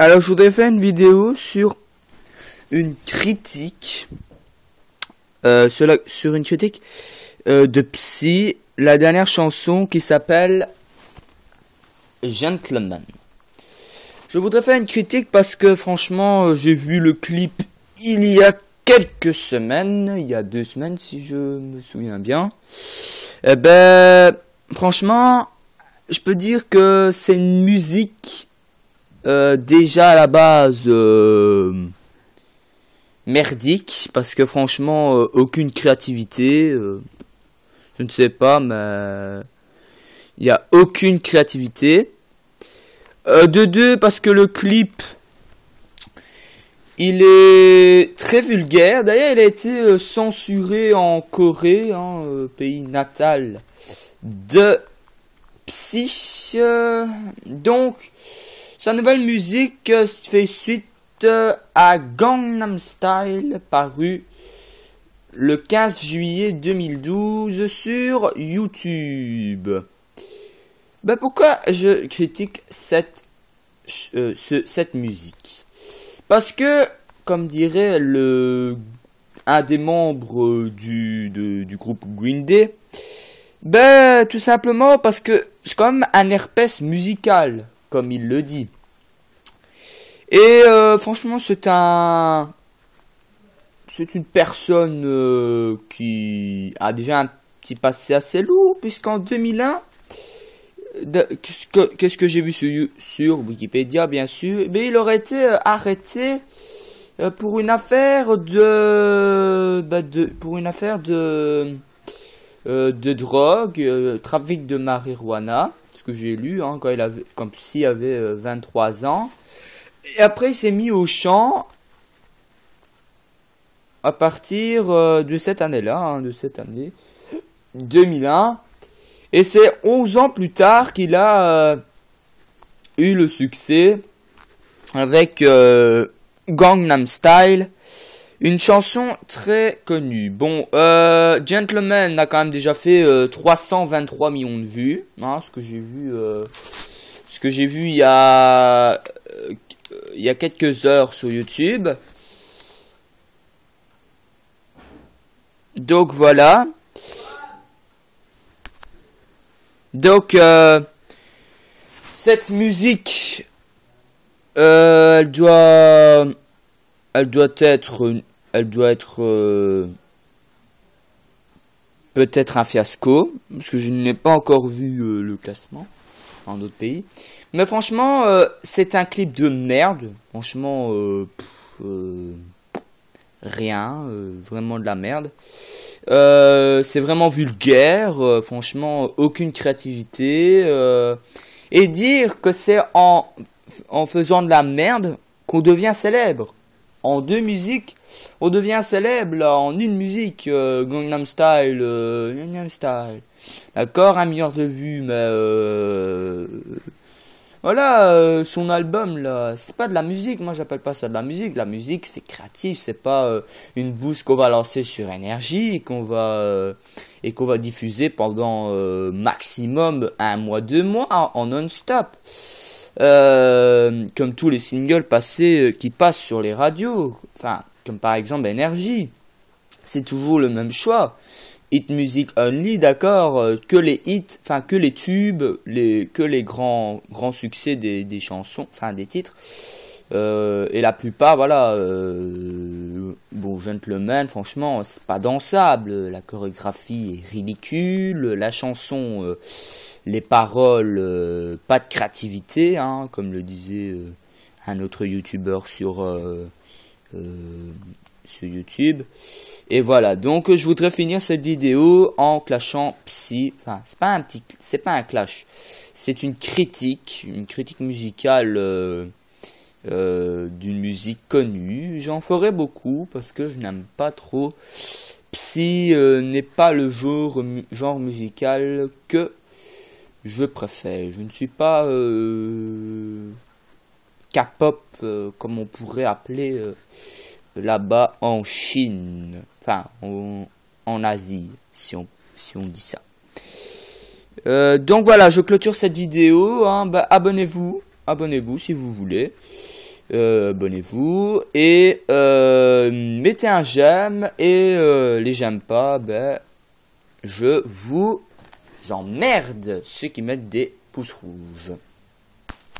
Alors, je voudrais faire une vidéo sur une critique, sur une critique de Psy, la dernière chanson qui s'appelle Gentleman. Je voudrais faire une critique parce que franchement, j'ai vu le clip il y a quelques semaines, il y a 2 semaines si je me souviens bien. Eh ben, franchement, je peux dire que c'est une musique déjà à la base merdique, parce que franchement aucune créativité, je ne sais pas, mais il n'y a aucune créativité. De deux, parce que le clip il est très vulgaire. D'ailleurs, il a été censuré en Corée, pays natal de Psy. Donc sa nouvelle musique fait suite à Gangnam Style, paru le 15 juillet 2012 sur YouTube. Ben pourquoi je critique cette musique? Parce que, comme dirait un des membres du groupe Green Day, ben tout simplement parce que c'est comme un herpès musical, comme il le dit. Et franchement, c'est une personne qui a déjà un petit passé assez lourd, puisqu'en 2001, qu'est-ce que j'ai vu sur Wikipédia, bien sûr, mais il aurait été arrêté pour une affaire de drogue, trafic de marijuana, ce que j'ai lu, quand s'il avait 23 ans. Et après, il s'est mis au chant à partir de cette année-là, de cette année 2001. Et c'est 11 ans plus tard qu'il a eu le succès avec Gangnam Style, une chanson très connue. Bon, Gentleman a quand même déjà fait 323 millions de vues, ce que j'ai vu il y a quelques heures sur YouTube. Donc voilà. Donc cette musique, elle doit être peut-être un fiasco, parce que je n'ai pas encore vu le classement en d'autres pays. Mais franchement, c'est un clip de merde. Franchement, rien, vraiment de la merde. C'est vraiment vulgaire, franchement, aucune créativité. Et dire que c'est en faisant de la merde qu'on devient célèbre. En 2 musiques, on devient célèbre, là, en une musique, Gangnam Style, D'accord, 1 milliard de vues, mais voilà, son album là, c'est pas de la musique. Moi j'appelle pas ça de la musique. La musique c'est créatif, c'est pas une boost qu'on va lancer sur énergie et qu'on va diffuser pendant maximum 1 mois, 2 mois en non-stop, comme tous les singles qui passent sur les radios, enfin comme par exemple énergie. C'est toujours le même choix. Hit music only, d'accord, que les hits, enfin que les tubes, que les grands succès des chansons, enfin des titres, et la plupart, voilà, bon, Gentleman, franchement, c'est pas dansable, la chorégraphie est ridicule, la chanson, les paroles, pas de créativité, comme le disait un autre youtubeur sur YouTube. Et voilà, donc je voudrais finir cette vidéo en clashant Psy. Enfin, c'est pas un clash, c'est une critique musicale d'une musique connue. J'en ferai beaucoup parce que je n'aime pas trop. Psy n'est pas le genre musical que je préfère. Je ne suis pas K-pop comme on pourrait appeler là-bas en Chine, enfin en Asie, si on dit ça. Donc voilà, je clôture cette vidéo. Abonnez-vous si vous voulez. abonnez-vous et mettez un j'aime et les j'aime pas, ben je vous emmerde ceux qui mettent des pouces rouges.